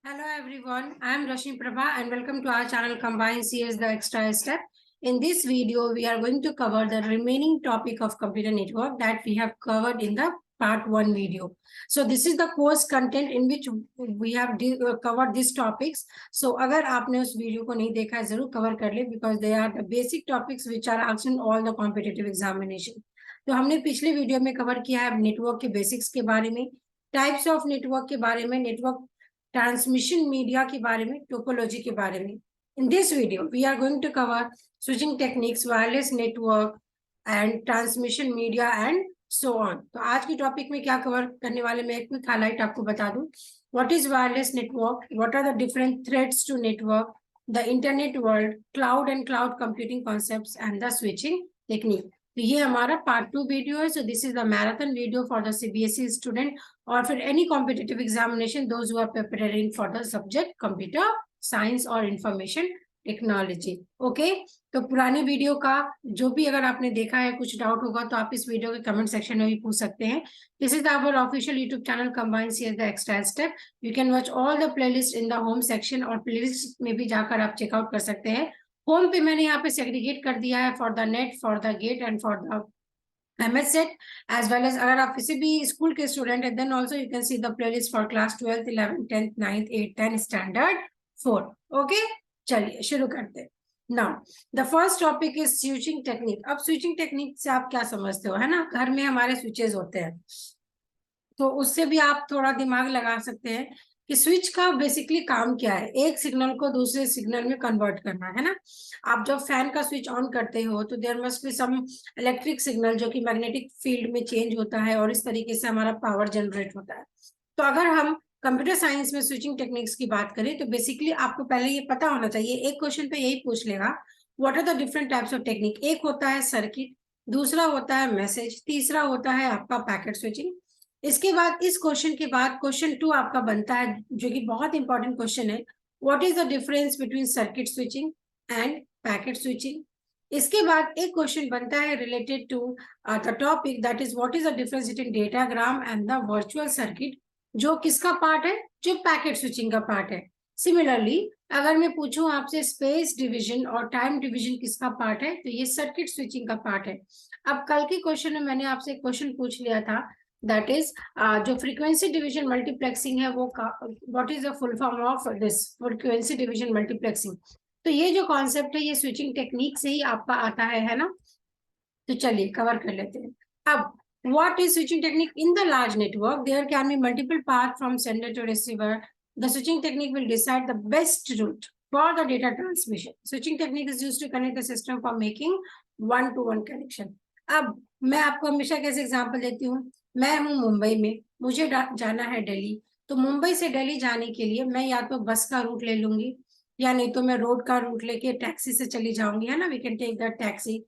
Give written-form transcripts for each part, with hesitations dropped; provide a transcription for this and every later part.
Hello everyone, I am Rashmi Prabha and welcome to our channel Combine CS The Extra Step. In this video, we are going to cover the remaining topic of computer network that we have covered in the part 1 video. So this is the course content in which we have covered these topics. So अगर आपने उस video को नहीं देखा है जरूर cover कर ले because they are the basic topics which are asked in all the competitive examination. तो हमने पिछले वीडियो में कवर किया है नेटवर्क के बेसिक्स के बारे में, टाइप्स ऑफ नेटवर्क के बारे में, नेटवर्क ट्रांसमिशन मीडिया के बारे में, टोपोलॉजी के बारे में. In this video we are going to cover switching techniques, wireless network and transmission media and so on. तो आज के टॉपिक में क्या कवर करने वाले मैं एक क्विक हाईलाइट आपको बता दूं. What is wireless network, what are the different threats to network, the internet world, cloud and cloud computing concepts and the switching technique. तो ये हमारा पार्ट 2 वीडियो है. So this is the marathon video for the CBSE student और फिर any competitive examination those who are preparing for the subject computer science और information technology. Okay, तो पुराने video का जो भी अगर आपने देखा है कुछ डाउट होगा तो आप इस वीडियो के कमेंट सेक्शन में भी पूछ सकते हैं. This is our official YouTube channel combine CS the extra step. You can watch all the playlist in the home section और प्लेलिस्ट में भी जाकर आप चेकआउट कर सकते हैं. होम पे मैंने यहाँ पे सेग्रीगेट कर दिया है for the NET, for the GATE and for the MS set as well as अगर आप किसी भी स्कूल के स्टूडेंट हैं then also you can see the playlist for class 12th 11th 10th 9th 8th 10 standard 4. okay, चलिए शुरू करते हैं. Now the first topic is switching technique. अब switching technique से आप क्या समझते हो, है ना, घर में हमारे स्विचेस होते हैं तो उससे भी आप थोड़ा दिमाग लगा सकते हैं कि स्विच का बेसिकली काम क्या है. एक सिग्नल को दूसरे सिग्नल में कन्वर्ट करना, है ना. आप जब फैन का स्विच ऑन करते हो तो there must be some electric signal जो कि मैग्नेटिक फील्ड में चेंज होता है और इस तरीके से हमारा पावर जनरेट होता है. तो अगर हम कंप्यूटर साइंस में स्विचिंग टेक्निक्स की बात करें तो बेसिकली आपको पहले ये पता होना चाहिए. एक क्वेश्चन पे यही पूछ लेगा what are the different types of technique. एक होता है सर्किट, दूसरा होता है मैसेज, तीसरा होता है आपका पैकेट स्विचिंग. इसके बाद इस क्वेश्चन के बाद क्वेश्चन 2 आपका बनता है जो कि बहुत इंपॉर्टेंट क्वेश्चन है. What is the difference between circuit switching and packet switching. इसके बाद एक क्वेश्चन बनता है related to the topic that is what is the difference between datagram and the virtual circuit, जो किसका पार्ट है, जो पैकेट स्विचिंग का पार्ट है. सिमिलरली अगर मैं पूछूं आपसे स्पेस डिवीजन और टाइम डिवीजन किसका पार्ट है तो ये सर्किट स्विचिंग का पार्ट है. अब कल के क्वेश्चन में मैंने आपसे एक क्वेश्चन पूछ लिया था दैट इज जो फ्रीक्वेंसी डिवीजन मल्टीप्लेक्सिंग है वो what is the full form of this frequency division multiplexing. तो ये जो कॉन्सेप्ट है ये स्विचिंग टेक्निक से ही आपका आता है ना. तो चलिए कवर कर लेते हैं. अब what is switching technique in the large network? There can be multiple paths from sender to receiver. The switching technique will decide the best route for the data transmission. Switching technique is used to connect the system for making one-to-one connection. अब मैं आपको हमेशा कैसे example देती हूँ. मैं हूँ मुंबई में, मुझे जाना है दिल्ली. तो मुंबई से दिल्ली जाने के लिए मैं या तो बस का रूट ले लूंगी या नहीं तो मैं रोड का रूट लेके टैक्सी से चली जाऊंगी, है ना. We can take the taxi.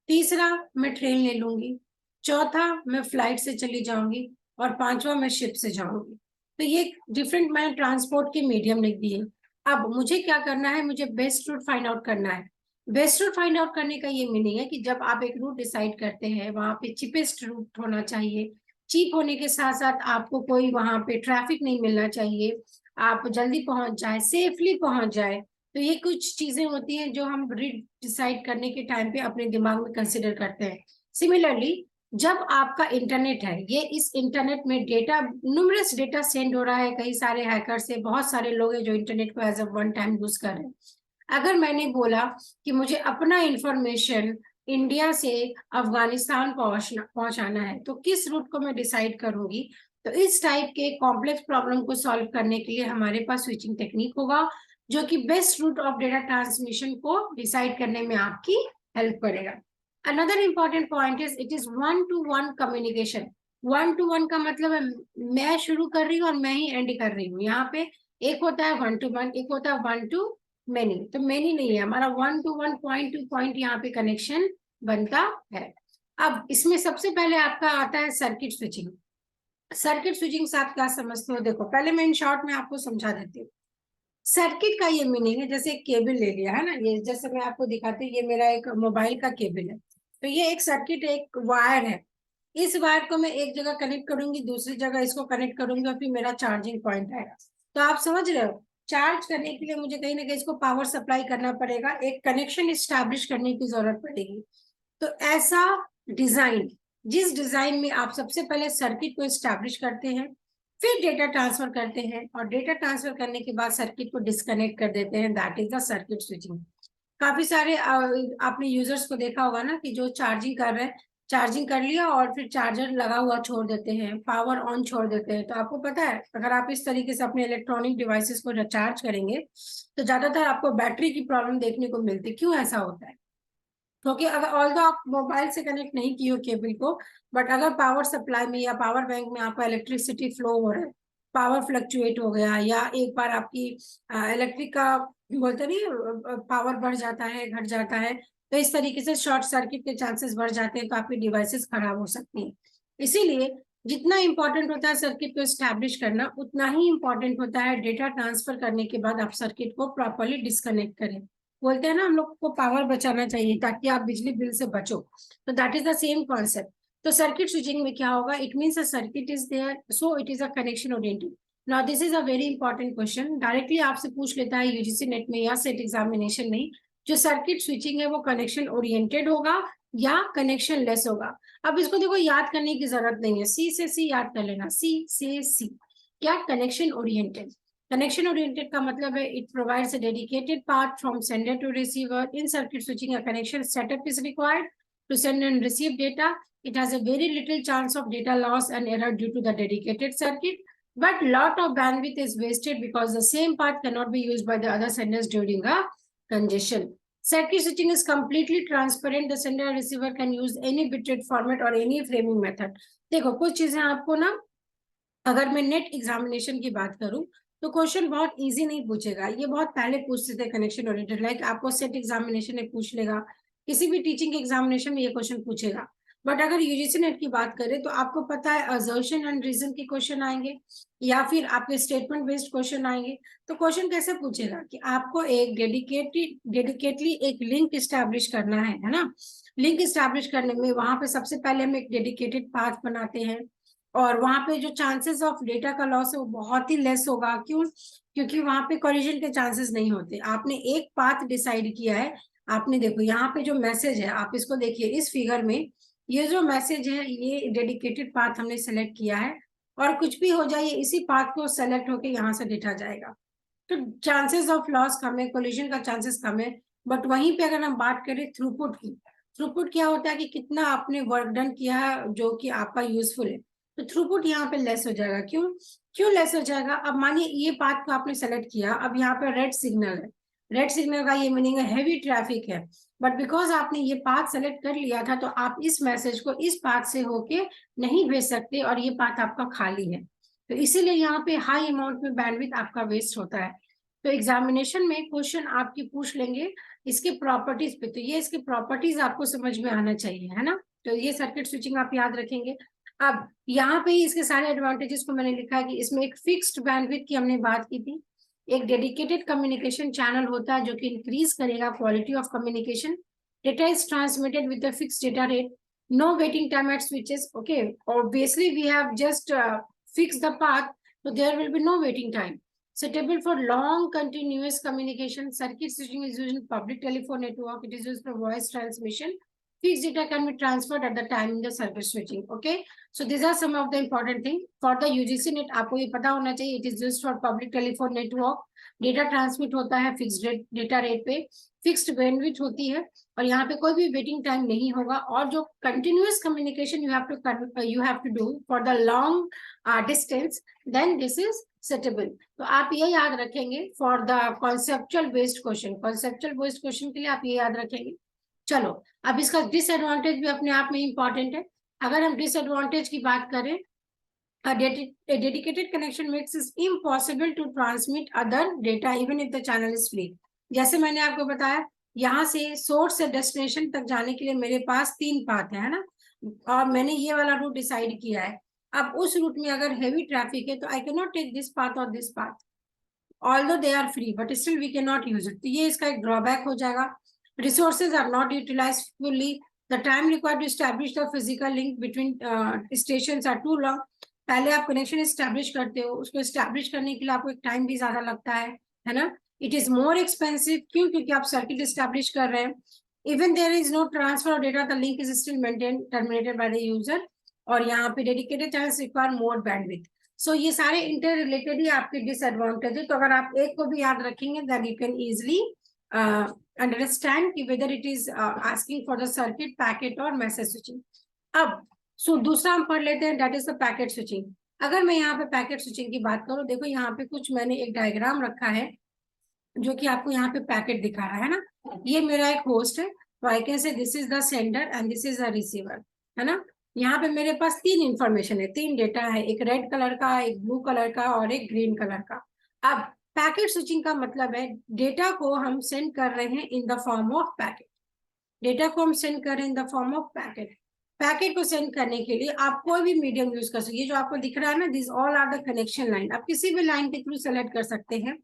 तीसरा मैं ट्रेन ले लूंगी, चौथा मैं फ्लाइट से चली जाऊंगी और पांचवा मैं शिप से जाऊंगी. तो ये डिफरेंट मैंने ट्रांसपोर्ट के मीडियम लिख दिए. अब मुझे क्या करना है, मुझे बेस्ट रूट फाइंड आउट करना है. बेस्ट रूट फाइंड आउट करने का ये मीनिंग है कि जब आप एक रूट डिसाइड करते हैं वहां पे चीपेस्ट रूट होना चाहिए. चीप होने के साथ साथ आपको कोई वहां पे ट्रैफिक नहीं मिलना चाहिए, आप जल्दी पहुंच जाए, सेफली पहुंच जाए. तो ये कुछ चीजें होती हैं जो हम रूट डिसाइड करने के टाइम पे अपने दिमाग में कंसिडर करते हैं. सिमिलरली जब आपका इंटरनेट है, ये इस इंटरनेट में डेटा न्यूमरस डेटा सेंड हो रहा है, कई सारे हैकर से बहुत सारे लोग हैं जो इंटरनेट को as a one time use कर रहे हैं. अगर मैंने बोला कि मुझे अपना इंफॉर्मेशन इंडिया से अफगानिस्तान पहुंचाना है तो किस रूट को मैं डिसाइड करूंगी. तो इस टाइप के कॉम्प्लेक्स प्रॉब्लम को सॉल्व करने के लिए हमारे पास स्विचिंग टेक्निक होगा जो कि best route of data transmission को डिसाइड करने में आपकी हेल्प करेगा. Another important point is it is one two one communication. One two one का मतलब है मैं शुरू कर रही हूँ और मैं ही एंड कर रही हूँ. यहाँ पे एक होता है वन टू वन, एक होता है वन टू मेनी. तो मेनी नहीं है हमारा, one two one, point two point यहाँ पे कनेक्शन बनता है. अब इसमें सबसे पहले आपका आता है सर्किट स्विचिंग. सर्किट स्विचिंग से आप क्या समझते हो, देखो पहले मैं इन शॉर्ट में आपको समझा देती हूँ. सर्किट का ये मीनिंग है जैसे एक केबल ले लिया है ना, ये जैसे मैं आपको दिखाती हूँ, ये मेरा एक मोबाइल का केबल है. तो ये एक सर्किट, एक वायर है. इस वायर को मैं एक जगह कनेक्ट करूंगी, दूसरी जगह इसको कनेक्ट करूंगी और फिर मेरा चार्जिंग पॉइंट आएगा. तो आप समझ रहे हो चार्ज करने के लिए मुझे कहीं ना कहीं इसको पावर सप्लाई करना पड़ेगा, एक कनेक्शन इस्टेब्लिश करने की जरूरत पड़ेगी। तो ऐसा डिजाइन, जिस डिजाइन में आप सबसे पहले सर्किट को इस्टेब्लिश करते हैं, फिर डेटा ट्रांसफर करते हैं, और डेटा ट्रांसफर करने के बाद सर्किट को डिस्कनेक्ट कर देते हैं, that is the circuit switching. काफी सारे आपने यूजर्स को देखा होगा ना कि जो चार्जिंग कर रहे हैं, चार्जिंग कर लिया और फिर चार्जर लगा हुआ छोड़ देते हैं, पावर ऑन छोड़ देते हैं। तो आपको पता है, अगर आप इस तरीके से अपने इलेक्ट्रॉनिक डिवाइसेस को रिचार्ज करेंगे तो ज्यादातर आपको बैटरी की प्रॉब्लम देखने को मिलती है। क्यों ऐसा होता है? क्योंकि अगर ऑल्दो आप मोबाइल से कनेक्ट नहीं किए हो केबल को, बट अगर पावर सप्लाई में या पावर बैंक में आपका इलेक्ट्रिसिटी फ्लो हो रहा है, पावर फ्लक्चुएट हो गया, या एक बार आपकी इलेक्ट्रिक का बोलते नहीं पावर बढ़ जाता है घट जाता है, तो इस तरीके से शॉर्ट सर्किट के चांसेस बढ़ जाते हैं, तो आपकी डिवाइसेस खराब हो सकती हैं। इसीलिए जितना इंपॉर्टेंट होता है सर्किट को स्टैब्लिश करना, उतना ही इंपॉर्टेंट होता है डेटा ट्रांसफर करने के बाद आप सर्किट को प्रॉपरली डिस्कनेक्ट करें। बोलते हैं ना हम लोग को पावर बचाना चाहिए ताकि आप बिजली बिल से बचो, तो that is the same concept. तो सर्किट स्विचिंग में क्या होगा, it means a circuit is there, so it is a connection oriented. Now this is a very important question, directly आपसे पूछ लेता है यूजीसी नेट में या सेट एग्जामिनेशन में, जो सर्किट स्विचिंग है वो कनेक्शन ओरिएंटेड होगा या कनेक्शन लेस होगा। अब इसको देखो याद करने की जरूरत नहीं है, सी से सी याद कर लेना, सी से सी क्या, कनेक्शन ओरिएंटेड। Connection oriented का मतलब है it provides a dedicated path from sender to receiver. In circuit switching, a connection setup is required to send and receive data. It has a very little chance of data loss and error due to the dedicated circuit, but lot of bandwidth is wasted because the same path cannot be used by the other senders during a congestion. Circuit switching is completely transparent. The sender and receiver can use any bitrate format or any framing method. देखो कुछ चीजें आपको ना, अगर मैं net examination की बात करूं तो क्वेश्चन बहुत इजी नहीं पूछेगा, ये बहुत पहले पूछते थे कनेक्शन ओरिएंटेड, लाइक आपको सेट एग्जामिनेशन में पूछ लेगा, किसी भी टीचिंग एग्जामिनेशन में ये क्वेश्चन पूछेगा। बट अगर यूजीसी नेट की बात करें तो आपको पता है असर्शन एंड रीजन के क्वेश्चन आएंगे, या फिर आपके स्टेटमेंट बेस्ड क्वेश्चन आएंगे। तो क्वेश्चन कैसे पूछेगा कि आपको एक डेडिकेटली एक लिंक स्टैब्लिश करना है ना। लिंक स्टैब्लिश करने में वहां पे सबसे पहले हम एक डेडिकेटेड पाथ बनाते हैं, और वहां पे जो चांसेस ऑफ डेटा का लॉस है वो बहुत ही लेस होगा। क्यों? क्योंकि वहां पे कोलिजन के चांसेस नहीं होते। आपने एक पाथ डिसाइड किया है, आपने देखो यहाँ पे जो मैसेज है, आप इसको देखिए इस फिगर में, ये जो मैसेज है ये डेडिकेटेड पाथ हमने सेलेक्ट किया है, और कुछ भी हो जाए इसी पाथ को सेलेक्ट होके यहाँ से डेटा जाएगा, तो चांसेस ऑफ लॉस कम है, कोलिजन का चांसेस कम है। बट वहीं पे अगर हम बात करें थ्रूपुट की, थ्रूपुट क्या होता है कि कितना आपने वर्क डन किया है जो कि आपका यूजफुल है, तो थ्रूपुट यहाँ पे लेस हो जाएगा। क्यों? क्यों लेस हो जाएगा? अब मानिए ये पाथ को आपने सेलेक्ट किया, अब यहाँ पे रेड सिग्नल है, रेड सिग्नल का ये मीनिंग है हैवी ट्रैफिक है, बट बिकॉज आपने ये पाथ सेलेक्ट कर लिया था तो आप इस मैसेज को इस पाथ से होके नहीं भेज सकते, और ये पाथ आपका खाली है, तो इसीलिए यहाँ पे हाई अमाउंट में बैंडविड्थ आपका वेस्ट होता है। तो एग्जामिनेशन में क्वेश्चन आपकी पूछ लेंगे इसके प्रॉपर्टीज पे, तो ये इसके प्रॉपर्टीज आपको समझ में आना चाहिए, है ना। तो ये सर्किट स्विचिंग आप याद रखेंगे। अब यहाँ पे ही इसके सारे एडवांटेजेस को मैंने लिखा है कि इसमें एक फिक्स्ड बैंडविड्थ की हमने बात की थी, एक डेडिकेटेड कम्युनिकेशन चैनल होता है जो कि इंक्रीज करेगा quality of communication, data is transmitted with the fixed data rate, no waiting time at switches. Okay, obviously we have just fixed the path, so there will be no waiting time. Suitable for long continuous communication. Circuit switching is used in public telephone network. It is used for voice transmission. Fixed data can be transferred at the time in the circuit switching. Okay, so these are some of the important things for the UGC net. आपको ये पता होना चाहिए, it is used for public telephone network. Data transmit होता है fixed data rate पे, fixed bandwidth होती है, और यहाँ पे कोई भी वेटिंग टाइम नहीं होगा, और जो continuous communication you have to do for the long distance, then this is suitable. तो आप ये याद रखेंगे for the conceptual based question, conceptual based question के लिए आप ये याद रखेंगे। चलो अब इसका डिसएडवांटेज भी अपने आप में इंपॉर्टेंट है। अगर हम डिसएडवांटेज की बात करें, a dedicated connection makes it impossible to transmit other data even if the channel is free. जैसे मैंने आपको बताया, यहाँ से सोर्स से डेस्टिनेशन तक जाने के लिए मेरे पास 3 पाथ है ना, और मैंने ये वाला रूट डिसाइड किया है। अब उस रूट में अगर हेवी ट्रैफिक है तो I can not take this path और this path, although they are free but still we can not use it, तो ये इसका एक ड्रॉबैक हो जाएगा। Resources are not utilize fully, the time required to establish the physical link between stations are too long. पहले आप connection establish करते हो, उसको एस्टैब्लिश करने के लिए आपको एक टाइम भी ज्यादा लगता है, है ना। इट इज मोर एक्सपेंसिव, क्यों? क्योंकि आप सर्किट स्टैब्लिश कर रहे हैं। Even there is no transfer of data, the link is still maintain terminated by the user. और यहाँ पे dedicated channels require more bandwidth. So ये सारे इंटर रिलेटेड ही आपके डिसएडवांटेज है। तो अगर आप एक को भी याद रखेंगे then you can easily understand कि whether it is asking for the circuit, packet और मैसेज स्विचिंग। अब दूसरा हम पढ़ लेते हैं, that is the packet switching. अगर मैं यहाँ पे पैकेट स्विचिंग की बात करूँ, देखो यहाँ पे कुछ मैंने एक डायग्राम रखा है जो कि आपको यहाँ पे पैकेट दिखा रहा है ना। ये मेरा एक होस्ट है, तो I can say this is the sender and this is the receiver, है ना। यहाँ पे मेरे पास तीन इंफॉर्मेशन है, तीन डेटा है, एक रेड कलर का, एक ब्लू कलर का और एक ग्रीन कलर का। अब पैकेट स्विचिंग का मतलब है डेटा को हम सेंड कर रहे हैं in the form of packet. Data को हम सेंड करें in the form of packet. Packet को सेंड करने के लिए आप कोई भी मीडियम यूज कर सकते हैं। जो आपको दिख रहा है ना, this all are the connection line, आप किसी भी लाइन के थ्रू सेलेक्ट कर सकते हैं।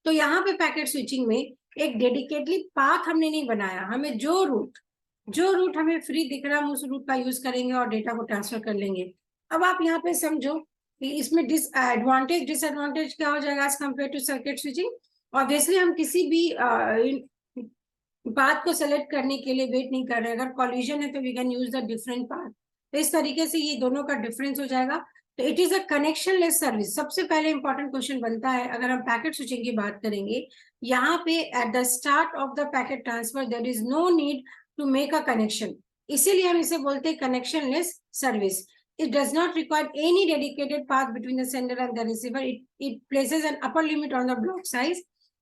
तो यहाँ पे पैकेट स्विचिंग में एक डेडिकेटली पाथ हमने नहीं बनाया, हमें जो रूट हमें फ्री दिख रहा है हम उस रूट का यूज करेंगे और डेटा को ट्रांसफर कर लेंगे। अब आप यहाँ पे समझो कि इसमें डिसएडवांटेज क्या हो जाएगा as compare to circuit switching. Obviously हम किसी भी पाथ को सेलेक्ट करने के लिए वेट नहीं कर रहे हैं। अगर कॉलिजन है तो we can use the different path. तो इस तरीके से ये दोनों का डिफरेंस हो जाएगा। तो it is a connection less service. सबसे पहले इंपॉर्टेंट क्वेश्चन बनता है अगर हम पैकेट स्विचिंग की बात करेंगे, यहाँ पे at the start of the packet transfer there is no need to make a connection, इसीलिए हम इसे बोलते हैं connection less service. It does not require any dedicated path between the sender and the receiver. It places an upper limit on the block size.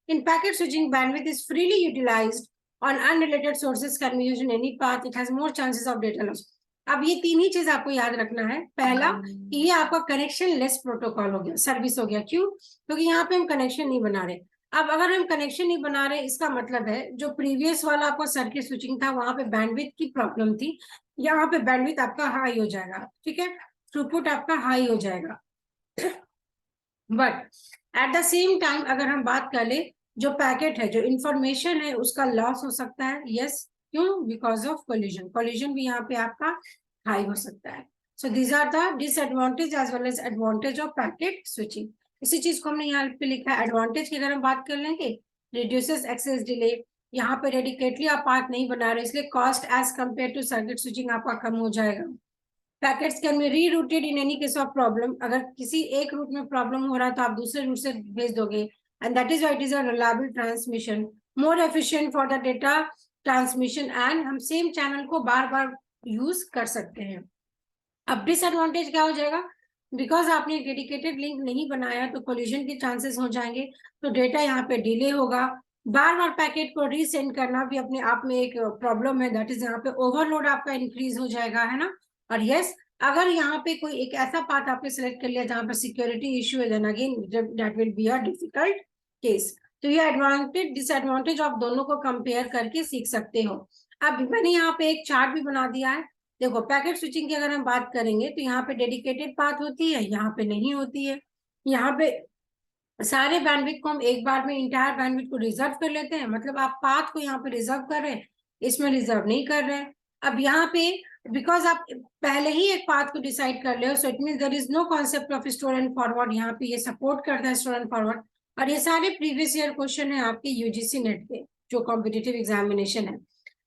In packet switching, bandwidth is freely utilized on unrelated sources can be used in any path. It has more chances of data loss. अब ये तीन ही चीज आपको याद रखना है। पहला कि ये आपका कनेक्शन लेस प्रोटोकॉल हो गया, सर्विस हो गया। क्यों? क्योंकि यहाँ पे हम कनेक्शन नहीं बना रहे। अब अगर हम कनेक्शन नहीं बना रहे, इसका मतलब है जो प्रीवियस वाला आपका सर्किट स्विचिंग था वहां पे बैंडविड्थ की प्रॉब्लम थी, यहाँ पे बैंडविड्थ आपका हाई हो जाएगा, ठीक है, थ्रूपुट आपका हाई हो जाएगा। But at the same time अगर हम बात कर ले, जो पैकेट है, जो इंफॉर्मेशन है, उसका लॉस हो सकता है। यस, क्यों? Because of collision. कोलिजन भी यहाँ पे आपका हाई हो सकता है। So these are the disadvantage as well as advantage of packet switching. इसी चीज को हमने यहाँ पे लिखा है। एडवांटेज की अगर हम बात कर लेंगे, रिड्यूसेस एक्सेस डिले, यहाँ पे डेडिकेटली आप पाथ नहीं बना रहे इसलिए cost as compare to circuit switching आपका कम हो जाएगा। Packets can be rerouted in any case of problem. अगर किसी एक रूट में प्रॉब्लम हो रहा है तो आप दूसरे रूट से भेज दोगे, and that is why it is a reliable transmission, more efficient for the data transmission, and हम सेम चैनल को बार बार यूज कर सकते हैं। अब डिसएडवांटेज क्या हो जाएगा? बिकॉज आपने डेडिकेटेड लिंक नहीं बनाया तो कोलिजन के चांसेस हो जाएंगे, तो डेटा यहाँ पे डिले होगा। बार बार पैकेट को रीसेंड करना भी अपने आप में एक प्रॉब्लम है, दैट इज यहाँ पे ओवरलोड आपका इंक्रीज हो जाएगा, है ना। और यस, अगर यहाँ पे कोई एक ऐसा पाथ आपने सेलेक्ट कर लिया जहाँ पर सिक्योरिटी इश्यू है, then again that will be a difficult case. तो ये एडवांटेज डिसएडवांटेज आप दोनों को कंपेयर करके सीख सकते हो। अब मैंने यहाँ पे एक चार्ट भी बना दिया है। देखो, पैकेट स्विचिंग की अगर हम बात करेंगे तो यहाँ पे डेडिकेटेड पाथ होती है, यहाँ पे नहीं होती है। यहाँ पे सारे बैंडविड्थ को हम एक बार में इंटायर बैंडविड्थ को रिजर्व कर लेते हैं, मतलब आप पाथ को यहाँ पे रिजर्व कर रहे हैं, इसमें रिजर्व नहीं कर रहे हैं। अब यहाँ पे बिकॉज आप पहले ही एक पाथ को डिसाइड कर ले हो, so it mean there is no concept of store and forward. यहाँ पे ये सपोर्ट करता है स्टोर एंड फॉरवर्ड, और ये सारे प्रीवियस ईयर क्वेश्चन है आपके यूजीसी नेट पे जो कॉम्पिटिटिव एग्जामिनेशन है।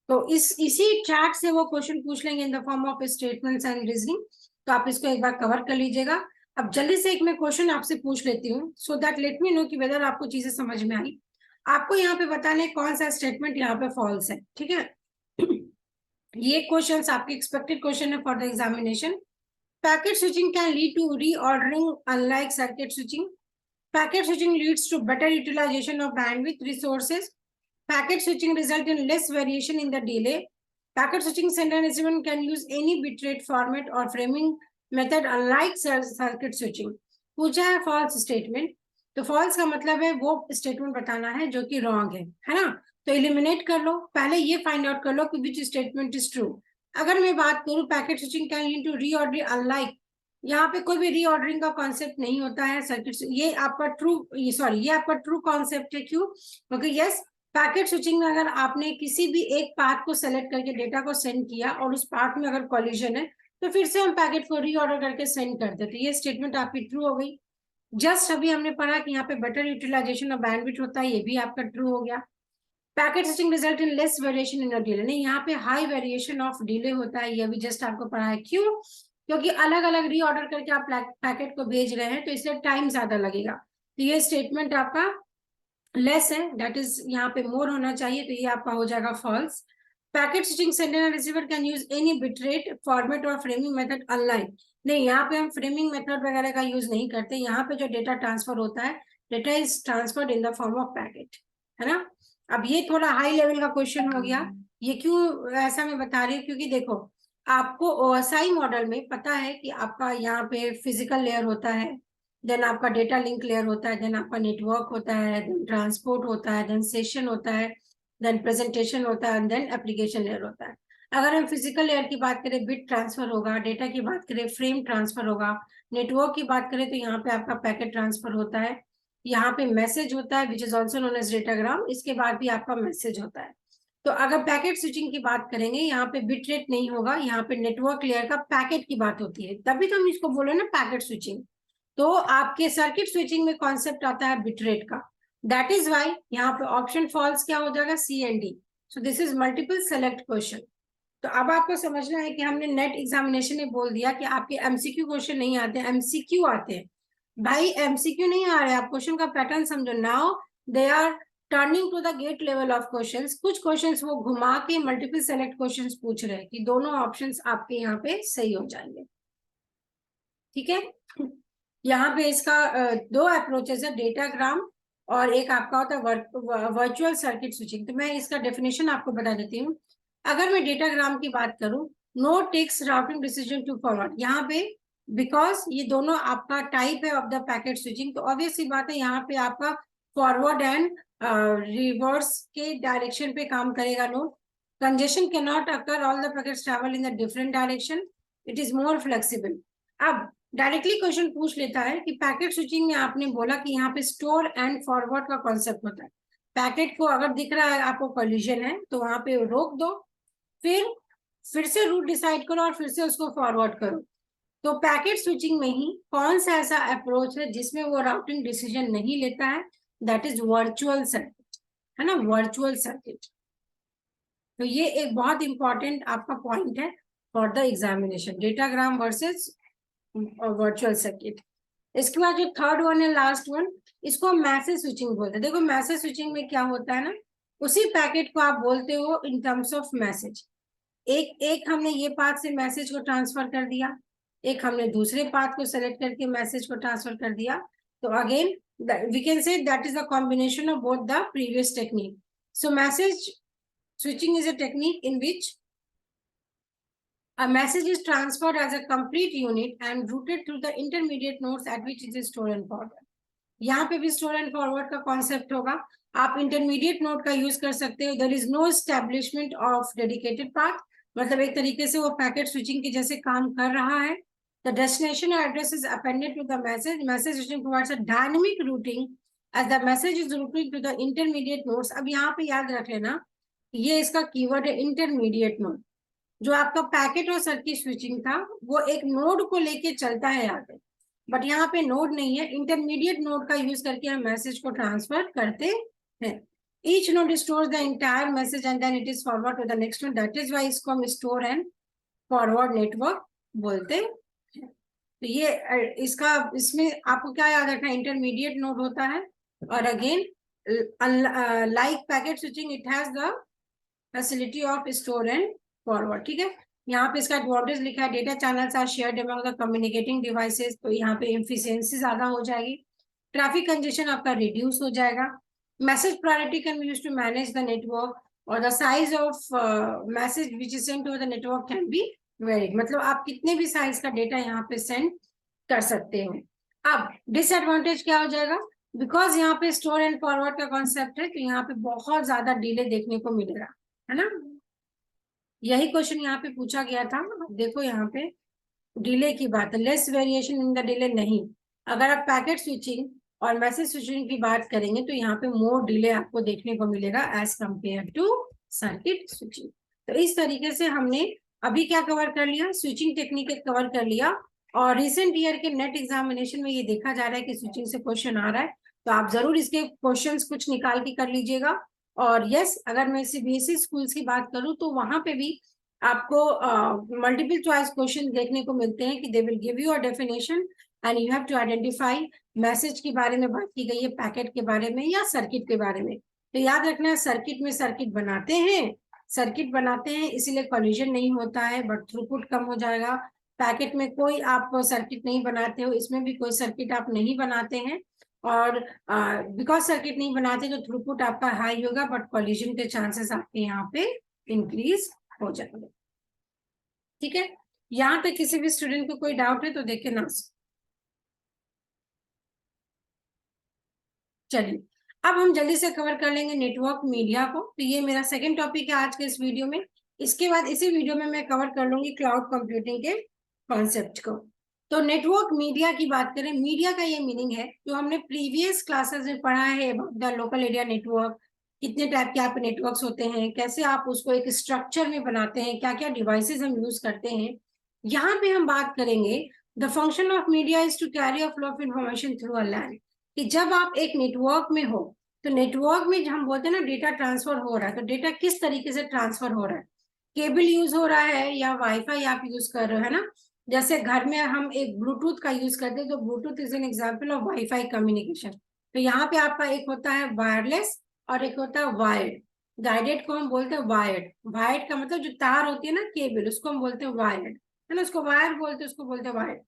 तो इसी चार्ट से वो क्वेश्चन पूछ लेंगे in the form of statements and reasoning. तो आप इसको एक बार कवर कर लीजिएगा। अब जल्दी से एक मैं क्वेश्चन आपसे पूछ लेती हूँ, so that let me know कि वेदर आपको चीजें समझ में आई। आपको यहाँ पे बताना है कौन सा स्टेटमेंट यहाँ पे फॉल्स है, ठीक है। ये क्वेश्चंस आपके एक्सपेक्टेड क्वेश्चन है for the examination. Packet switching can lead to reordering unlike circuit switching. Packet switching leads to better utilization of bandwidth resources. Packet switching result in less variation in the delay. Packet switching sender and receiver can use any bitrate format or framing method unlike circuit switching. पूछा है false statement, तो false का मतलब है वो statement बताना है जो कि wrong है ना। तो eliminate कर लो, पहले ये find out कर लो कि which statement is true। अगर मैं बात करूँ packet switching can lead to reordering unlike, यहाँ पे कोई भी रीऑर्डरिंग का कॉन्सेप्ट नहीं होता है सर्किट। ये आपका ये आपका ट्रू कॉन्सेप्ट है। क्यों? क्योंकि यस, पैकेट स्विचिंग में अगर आपने किसी भी एक पाथ को सेलेक्ट करके डेटा को सेंड किया और उस पाथ में अगर कॉलिजन है तो फिर से हम पैकेट को रीऑर्डर करके सेंड करते, तो ये स्टेटमेंट आपकी ट्रू हो गई। जस्ट अभी हमने पढ़ा कि यहाँ पे बेटर यूटिलाइजेशन ऑफ बैंडविड्थ होता है, ये भी आपका ट्रू हो गया। Packet switching result in less variation in delay, नहीं यहाँ पे हाई वेरिएशन ऑफ डिले होता है, ये भी जस्ट आपको पढ़ा है। क्यों? क्योंकि अलग अलग रीऑर्डर करके आप पैकेट को भेज रहे हैं तो इसलिए टाइम ज्यादा लगेगा। तो ये स्टेटमेंट आपका लेस है, दैट इज यहाँ पे मोर होना चाहिए, तो ये आपका हो जाएगा false. Packet switching sender and receiver can use any bitrate format और फ्रेमिंग मेथड अनलाइन, नहीं यहाँ पे हम फ्रेमिंग मेथड वगैरह का यूज नहीं करते। यहाँ पे जो डेटा ट्रांसफर होता है, data is transferred in the form of packet, है ना। अब ये थोड़ा हाई लेवल का क्वेश्चन हो गया। ये क्यों ऐसा मैं बता रही हूँ, क्योंकि देखो आपको ओएसआई मॉडल में पता है कि आपका यहाँ पे फिजिकल लेयर होता है, देन आपका डेटा लिंक लेयर होता है, देन आपका नेटवर्क होता है, देन ट्रांसपोर्ट होता है, देन सेशन होता है, देन प्रेजेंटेशन होता है, देन एप्लीकेशन लेयर होता है। अगर हम फिजिकल लेयर की बात करें, बिट ट्रांसफर होगा, डेटा की बात करें फ्रेम ट्रांसफर होगा, नेटवर्क की बात करें तो यहाँ पे आपका पैकेट ट्रांसफर होता है, यहाँ पे मैसेज होता है which is also known as datagram, इसके बाद भी आपका मैसेज होता है। तो अगर पैकेट स्विचिंग की बात करेंगे, यहाँ पे बिट रेट नहीं होगा, यहाँ पे नेटवर्क लेयर का पैकेट की बात होती है, तभी तो हम इसको बोले ना पैकेट स्विचिंग। तो आपके सर्किट स्विचिंग में कॉन्सेप्ट आता है बिट रेट का, दैट इज वाई यहाँ पे ऑप्शन फॉल्स क्या हो जाएगा, C and D. So this is multiple select question. तो अब आपको समझना है कि हमने नेट एग्जामिनेशन में बोल दिया कि आपके एमसीक्यू क्वेश्चन नहीं आते, एमसीक्यू आते हैं। भाई एमसीक्यू नहीं आ रहे, आप क्वेश्चन का पैटर्न समझो। Now they are turning to the gate level of questions, कुछ क्वेश्चंस वो घुमा के मल्टीपल सेलेक्ट क्वेश्चंस पूछ रहे हैं कि दोनों ऑप्शंस आपके यहाँ पे सही हो जाएंगे, ठीक है। यहाँ पे इसका दो अप्रोचेस है, डेटाग्राम और एक आपका होता है वर्चुअल सर्किट स्विचिंग। तो मैं इसका डेफिनेशन आपको बता देती हूँ। अगर मैं डेटाग्राम की बात करूँ, no takes routing decision to forward, यहाँ पे बिकॉज ये दोनों आपका टाइप है ऑफ द पैकेट स्विचिंग, तो ऑब्वियस सी बात है यहाँ पे आपका फॉरवर्ड एंड रिवर्स के डायरेक्शन पे काम करेगा। No congestion can not occur, all the packets travel in the different direction, it is more flexible. अब डायरेक्टली क्वेश्चन पूछ लेता है कि पैकेट स्विचिंग में आपने बोला कि यहाँ पे स्टोर एंड फॉरवर्ड का कॉन्सेप्ट होता है। पैकेट को अगर दिख रहा है आपको कोलिजन है तो वहां पे रोक दो, फिर से रूट डिसाइड करो और फिर से उसको फॉरवर्ड करो। तो पैकेट स्विचिंग में ही कौन सा ऐसा अप्रोच है जिसमें वो राउटिंग डिसीजन नहीं लेता है, दैट इज वर्चुअल सर्किट, है ना, वर्चुअल सर्किट। तो ये एक बहुत इंपॉर्टेंट आपका पॉइंट है for the examination, datagram versus virtual circuit. इसके बाद जो थर्ड वन है, लास्ट वन, इसको मैसेज स्विचिंग बोलते हैं। देखो मैसेज स्विचिंग में क्या होता है ना, उसी पैकेट को आप बोलते हो इन टर्म्स ऑफ मैसेज। एक हमने ये पाथ से मैसेज को ट्रांसफर कर दिया, एक हमने दूसरे पाथ को सेलेक्ट करके मैसेज को ट्रांसफर कर दिया। तो again we can say that is the combination of both the previous technique. So message switching is a technique in which a message is transferred as a complete unit and routed through the intermediate nodes at which it is stored and forwarded. यहाँ पे भी store and forward का concept होगा, आप intermediate node का use कर सकते हो। There is no establishment of dedicated path, मतलब एक तरीके से वो पैकेट स्विचिंग के जैसे काम कर रहा है। The destination address is appended to the message, message switching provides a dynamic routing as the message is routed to the intermediate nodes. अब यहाँ पे याद रख लेना, ये इसका कीवर्ड है इंटरमीडिएट नोड। जो आपका पैकेट और सर्किट स्विचिंग था वो एक नोड को लेके चलता है यहाँ पे, बट यहाँ पे नोड नहीं है, इंटरमीडिएट नोड का यूज करके हम मैसेज को ट्रांसफर करते हैं। Each node stores the entire message and then it is forward to the next node, that is why इसको हम स्टोर एंड फॉरवर्ड नेटवर्क बोलते हैं। तो ये इसका, इसमें आपको क्या याद रखना है, इंटरमीडिएट नोड होता है और again like packet switching it has the facility of store and forward, ठीक है। यहाँ पे इसका एडवांटेज लिखा है, data channels are shared among the communicating devices, तो यहाँ पे एफिशिएंसी ज्यादा हो जाएगी, ट्रैफिक कंजेशन आपका रिड्यूस हो जाएगा, message priority can be used to manage the network और the size of message which is sent to the network can be varied, मतलब आप कितने भी साइज का डेटा यहाँ पे सेंड कर सकते हो। अब डिसएडवांटेज क्या हो जाएगा, बिकॉज यहाँ पे स्टोर एंड फॉरवर्ड का कॉन्सेप्ट है, तो यहाँ पे बहुत ज्यादा डिले देखने को मिलेगा, है ना। यही क्वेश्चन यहाँ पे पूछा गया था, देखो यहाँ पे डिले की बात है, less variation in the delay नहीं। अगर आप पैकेट स्विचिंग और मैसेज स्विचिंग की बात करेंगे तो यहाँ पे मोर डिले आपको देखने को मिलेगा as compare to circuit switching. तो इस तरीके से हमने अभी क्या कवर कर लिया, स्विचिंग टेक्निक कवर कर लिया और रिसेंट ईयर के नेट एग्जामिनेशन में ये देखा जा रहा है कि स्विचिंग से क्वेश्चन आ रहा है, तो आप जरूर इसके क्वेश्चंस कुछ निकाल के कर लीजिएगा। और यस, अगर मैं सीबीएसई स्कूल्स की बात करूं तो वहां पे भी आपको मल्टीपल चॉइस क्वेश्चन देखने को मिलते हैं कि they will give you a definition and you have to identify. Message के बारे में बात की गई है, पैकेट के बारे में या सर्किट के बारे में। तो याद रखना है, सर्किट में सर्किट बनाते हैं इसीलिए कॉलिजन नहीं होता है, बट थ्रूपुट कम हो जाएगा। पैकेट में कोई आप सर्किट नहीं बनाते हो, इसमें भी कोई सर्किट आप नहीं बनाते हैं, और बिकॉज सर्किट नहीं बनाते तो थ्रूपुट आपका हाई होगा, बट कॉलिजन के चांसेस आपके यहाँ पे इंक्रीज हो जाएंगे। ठीक है, यहाँ पे किसी भी स्टूडेंट को कोई डाउट है तो देखे ना। चलिए, अब हम जल्दी से कवर कर लेंगे नेटवर्क मीडिया को। तो ये मेरा सेकंड टॉपिक है आज के इस वीडियो में। इसके बाद इसी वीडियो में मैं कवर कर लूंगी क्लाउड कंप्यूटिंग के कॉन्सेप्ट को। तो नेटवर्क मीडिया की बात करें, मीडिया का ये मीनिंग है जो हमने प्रीवियस क्लासेस में पढ़ा है about the local area network, कितने टाइप के आपके नेटवर्क्स होते हैं, कैसे आप उसको एक स्ट्रक्चर में बनाते हैं, क्या क्या डिवाइसेस हम यूज करते हैं। यहाँ पे हम बात करेंगे the function of media is to carry a flow of information through a LAN. कि जब आप एक नेटवर्क में हो तो नेटवर्क में हम बोलते हैं ना डेटा ट्रांसफर हो रहा है, तो डेटा किस तरीके से ट्रांसफर हो रहा है, केबल यूज हो रहा है या वाईफाई आप यूज कर रहे हो, है ना। जैसे घर में हम एक ब्लूटूथ का यूज करते हैं, तो Bluetooth is an example of wifi communication. तो यहाँ पे आपका एक होता है वायरलेस और एक होता है वायर्ड। गाइडेड को हम बोलते हैं वायर्ड। वायर्ड का मतलब जो तार होती है ना केबल, उसको हम बोलते हैं वायर्ड, है ना, उसको वायर बोलते हैं, उसको बोलते हैं वायर्ड।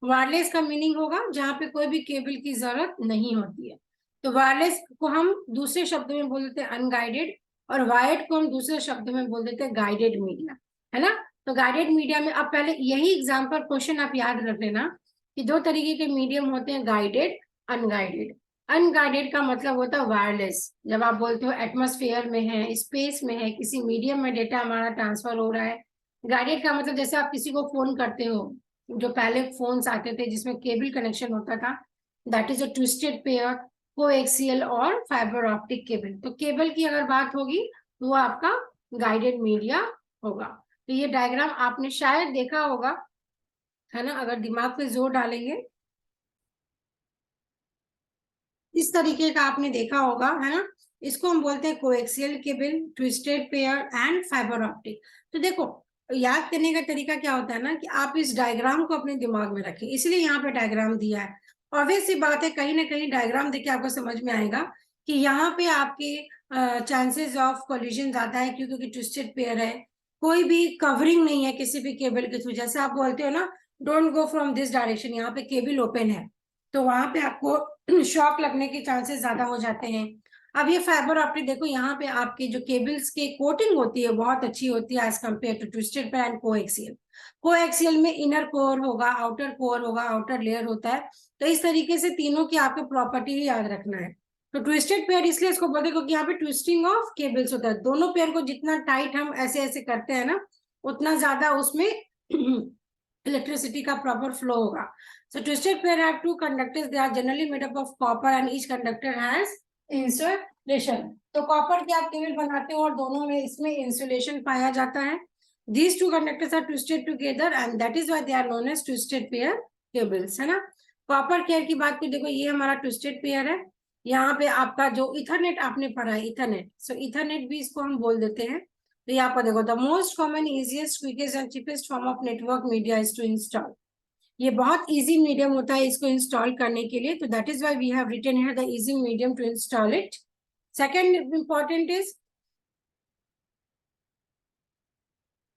वायरलेस का मीनिंग होगा जहां पे कोई भी केबल की जरूरत नहीं होती है। तो वायरलेस को हम दूसरे शब्द में बोल देते हैं अनगाइडेड, और वायर्ड को हम दूसरे शब्द में बोल देते हैं गाइडेड मीडिया, है ना। तो गाइडेड मीडिया में अब पहले यही एग्जाम्पल क्वेश्चन आप याद रख लेना कि दो तरीके के मीडियम होते हैं, गाइडेड, अनगाइडेड। अनगाइडेड का मतलब होता है वायरलेस, जब आप बोलते हो एटमॉस्फेयर में है, स्पेस में है, किसी मीडियम में डेटा हमारा ट्रांसफर हो रहा है। गाइडेड का मतलब जैसे आप किसी को फोन करते हो, जो पहले फोन्स आते थे जिसमें केबल कनेक्शन होता था, that is a twisted pair, coaxial और फाइबर ऑप्टिक केबल। तो केबल की अगर बात होगी तो वो आपका गाइडेड मीडिया होगा। तो ये डायग्राम आपने शायद देखा होगा, है ना, अगर दिमाग पे जोर डालेंगे इस तरीके का आपने देखा होगा, है ना। इसको हम बोलते हैं coaxial cable, twisted pair and fibre optic. तो देखो, याद करने का तरीका क्या होता है ना कि आप इस डायग्राम को अपने दिमाग में रखें, इसलिए यहाँ पे डायग्राम दिया है। ऑब्वियस सी बात है, कहीं ना कहीं डायग्राम देख के आपको समझ में आएगा कि यहाँ पे आपके चांसेस ऑफ कोलिजन ज्यादा है, क्योंकि ट्विस्टेड पेयर है, कोई भी कवरिंग नहीं है किसी भी केबल के थ्रू। जैसे आप बोलते हो ना, don't go from this direction, यहाँ पे केबल ओपन है, तो वहां पे आपको शॉक लगने के चांसेस ज्यादा हो जाते हैं। अब ये फाइबर ऑप्टिक देखो, यहाँ पे आपके जो केबल्स की कोटिंग होती है बहुत अच्छी होती है as compare to twisted pair and coaxial. Coaxial में इनर कोर होगा, आउटर कोर होगा, आउटर लेयर होता है। तो इस तरीके से तीनों की आपको प्रॉपर्टी ही याद रखना है। तो ट्विस्टेड पेयर इसलिए इसको बोलते हैं क्योंकि यहाँ पे ट्विस्टिंग ऑफ केबल्स होता है, दोनों पेयर को जितना टाइट हम ऐसे ऐसे करते हैं ना, उतना ज्यादा उसमें इलेक्ट्रिसिटी का प्रॉपर फ्लो होगा। So twisted pair have two conductors. They are generally made up of copper and each conductor has insulation. तो कॉपर की आप केबल बनाते हो और दोनों में इसमें इंसुलेशन पाया जाता है। These two conductors are twisted together and that is why they are known as twisted pair cables, है ना। कॉपर केयर की बात करें, देखो ये हमारा ट्विस्टेड पेयर है। यहाँ पे आपका जो इथरनेट आपने पढ़ा है, इथरनेट, सो इथरनेट भी इसको हम बोल देते हैं। तो यहाँ पर देखो, the most common, easiest, quickest and cheapest form of network media is to install. ये बहुत इजी मीडियम होता है इसको इंस्टॉल करने के लिए, तो that is why we have written here the easy medium to install it. Second important is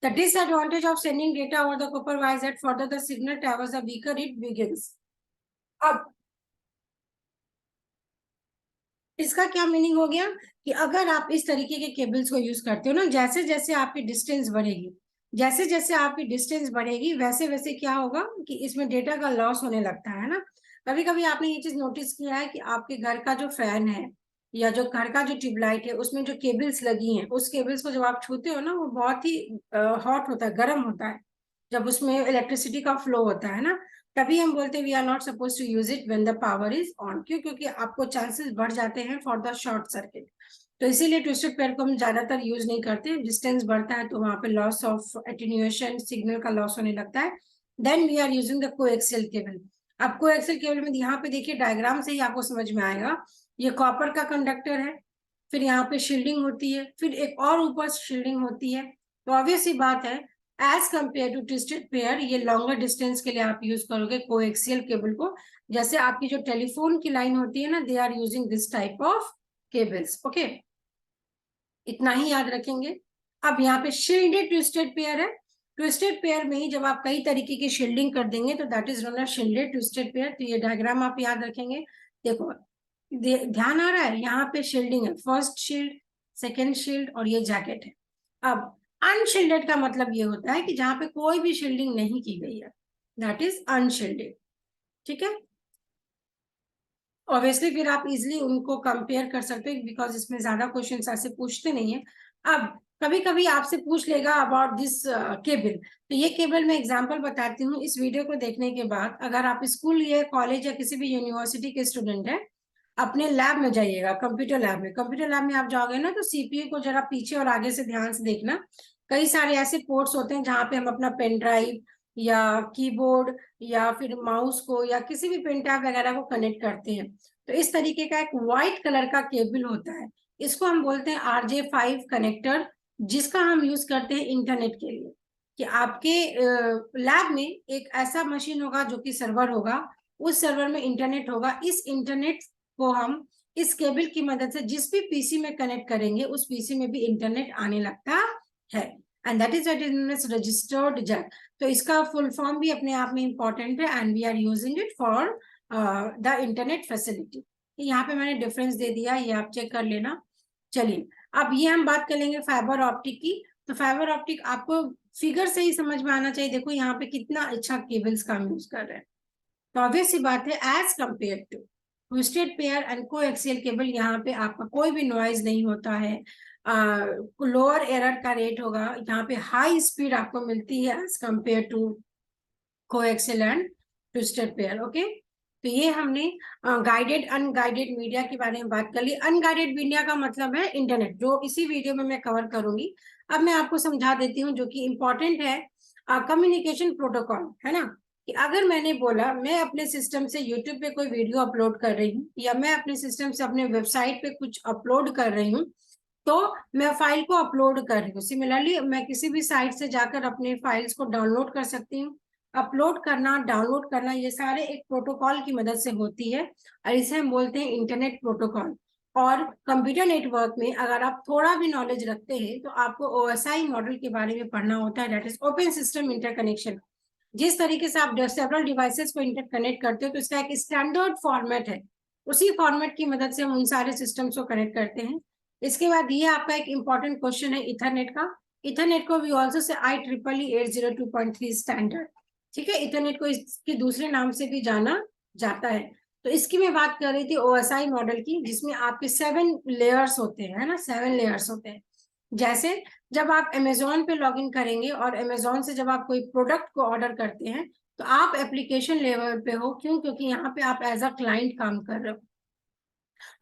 the disadvantage of sending data over the copper wire is that further the signal travels the weaker it begins। अब इसका क्या meaning हो गया कि अगर आप इस तरीके के केबल्स को यूज करते हो ना, जैसे जैसे आपकी डिस्टेंस बढ़ेगी, जैसे जैसे आपकी डिस्टेंस बढ़ेगी वैसे वैसे क्या होगा कि इसमें डेटा का लॉस होने लगता है ना। कभी कभी आपने ये चीज नोटिस किया है कि आपके घर का जो फैन है या जो घर का जो ट्यूबलाइट है उसमें जो केबल्स लगी हैं, उस केबल्स को जब आप छूते हो ना, वो बहुत ही हॉट होता है, गर्म होता है, जब उसमें इलेक्ट्रिसिटी का फ्लो होता है ना। तभी हम बोलते हैं we are not suppose to use it when the power is on. क्यों? क्योंकि आपको चांसेस बढ़ जाते हैं फॉर द शॉर्ट सर्किट। तो इसीलिए ट्विस्टेड पेयर को हम ज्यादातर यूज नहीं करते। डिस्टेंस बढ़ता है तो वहां पे लॉस ऑफ एटेन्यूएशन, सिग्नल का लॉस होने लगता है, then we are using the coaxial cable. अब कोएक्सियल केबल में यहाँ पे देखिए डायग्राम से ही आपको समझ में आएगा, ये कॉपर का कंडक्टर है, फिर यहाँ पे शील्डिंग होती है, फिर एक और ऊपर शील्डिंग होती है। तो ऑब्वियस सी बात है, as compare to twisted pair, ये लॉन्गर डिस्टेंस के लिए आप यूज करोगे कोएक्सियल केबल को। जैसे आपकी जो टेलीफोन की लाइन होती है ना, they are using this type of cables. Okay, इतना ही याद रखेंगे। अब यहाँ पे शील्डेड ट्विस्टेड पेयर है। ट्विस्टेड पेयर में ही जब आप कई तरीके की शील्डिंग कर देंगे तो that is known as shielded twisted pair. तो ये डायग्राम आप याद रखेंगे। देखो ध्यान आ रहा है, यहाँ पे शील्डिंग है, फर्स्ट शील्ड, सेकेंड शील्ड और ये जैकेट है। अब अनशील्डेड का मतलब ये होता है कि जहां पे कोई भी शील्डिंग नहीं की गई है, दैट इज अनशील्डेड। ठीक है, ऑब्वियसली फिर आप इजिली उनको कंपेयर कर सकते हो, बिकॉज इसमें ज्यादा क्वेश्चन ऐसे पूछते नहीं है। अब कभी कभी आपसे पूछ लेगा अबाउट दिस केबल, तो ये केबल मैं एग्जांपल बताती हूँ। इस वीडियो को देखने के बाद अगर आप स्कूल या कॉलेज या किसी भी यूनिवर्सिटी के स्टूडेंट है, अपने लैब में जाइएगा, कंप्यूटर लैब में। कंप्यूटर लैब में आप जाओगे ना, तो सीपीयू को जरा पीछे और आगे से ध्यान से देखना। कई सारे ऐसे पोर्ट्स होते हैं जहां पे हम अपना पेन ड्राइव या कीबोर्ड या फिर माउस को या किसी भी पेन टैब वगैरह को कनेक्ट करते हैं। तो इस तरीके का एक व्हाइट कलर का केबल होता है, इसको हम बोलते हैं RJ5 कनेक्टर, जिसका हम यूज करते हैं इंटरनेट के लिए। कि आपके लैब में एक ऐसा मशीन होगा जो कि सर्वर होगा, उस सर्वर में इंटरनेट होगा। इस इंटरनेट को हम इस केबल की मदद से जिस भी पीसी में कनेक्ट करेंगे, उस पीसी में भी इंटरनेट आने लगता है, and that is registered jack. तो इसका फुल फॉर्म भी अपने आप में इंपॉर्टेंट है, and we are using it for the internet facility. यहाँ पे मैंने डिफरेंस दे दिया, ये आप चेक कर लेना। चलिए, अब ये हम बात करेंगे फाइबर ऑप्टिक की। तो फाइबर ऑप्टिक आपको फिगर से ही समझ में आना चाहिए। देखो यहाँ पे कितना अच्छा केबल्स का हम यूज कर रहे हैं। तो ऑब्वियस सी बात है, as compare to twisted pair and coaxial cable, यहाँ पे आपका कोई भी नॉइज नहीं होता है, लोअर एरर का रेट होगा, यहाँ पे हाई स्पीड आपको मिलती है as compare to coaxial and twisted pair. Okay, तो ये हमने गाइडेड अनगाइडेड मीडिया के बारे में बात कर ली। अनगाइडेड मीडिया का मतलब है इंटरनेट, जो इसी वीडियो में मैं कवर करूंगी। अब मैं आपको समझा देती हूँ, जो कि इंपॉर्टेंट है। कम्युनिकेशन प्रोटोकॉल है ना, कि अगर मैंने बोला मैं अपने सिस्टम से यूट्यूब पे कोई वीडियो अपलोड कर रही हूँ, या मैं अपने सिस्टम से अपने वेबसाइट पे कुछ अपलोड कर रही हूँ, तो मैं फाइल को अपलोड कर रही हूँ। सिमिलरली मैं किसी भी साइट से जाकर अपने फाइल्स को डाउनलोड कर सकती हूँ। अपलोड करना, डाउनलोड करना, ये सारे एक प्रोटोकॉल की मदद से होती है, और इसे हम बोलते हैं इंटरनेट प्रोटोकॉल। और कंप्यूटर नेटवर्क में अगर आप थोड़ा भी नॉलेज रखते हैं, तो आपको OSI मॉडल के बारे में पढ़ना होता है, that is open system interconnection. जिस तरीके से आप सेवरल डिवाइसेस को इंटरकनेक्ट करते हो, तो इसका एक स्टैंडर्ड फॉर्मेट है, उसी फॉर्मेट की मदद से हम उन सारे सिस्टम्स को कनेक्ट करते हैं। इसके बाद ये आपका एक इंपॉर्टेंट क्वेश्चन है इथरनेट का। इथरनेट को we also say IEEE 802.3 standard. ठीक है, इथरनेट को इसके दूसरे नाम से भी जाना जाता है। तो इसकी मैं बात कर रही थी OSI मॉडल की, जिसमें आपके 7 लेयर्स होते हैं, है ना, 7 लेयर्स होते हैं। जैसे जब आप अमेजोन पे लॉगिन करेंगे और अमेजोन से जब आप कोई प्रोडक्ट को ऑर्डर करते हैं, तो आप एप्लीकेशन लेवल पे हो। क्यों? क्योंकि यहाँ पे आप एज अ क्लाइंट काम कर रहे हो।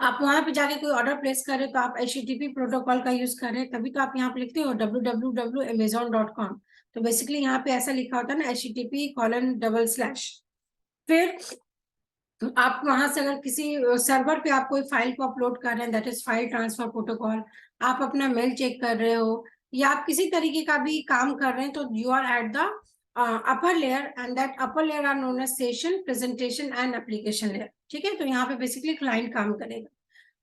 आप वहां पे जाके कोई ऑर्डर प्लेस कर रहे हो, तो आप HTTP प्रोटोकॉल का यूज कर रहे हैं, तभी तो आप यहाँ पे लिखते हो www.amazon.com। तो बेसिकली यहाँ पे ऐसा लिखा होता है ना, HTTP:/। फिर आप वहां से अगर किसी सर्वर पे आप कोई फाइल को अपलोड कर रहे हैं, that is file transfer protocol. आप अपना मेल चेक कर रहे हो, या आप किसी तरीके का भी काम कर रहे हैं, तो you are at the upper layer, and that upper layer are known as session, presentation and application layer. ठीक है, तो यहाँ पे बेसिकली क्लाइंट काम करेगा।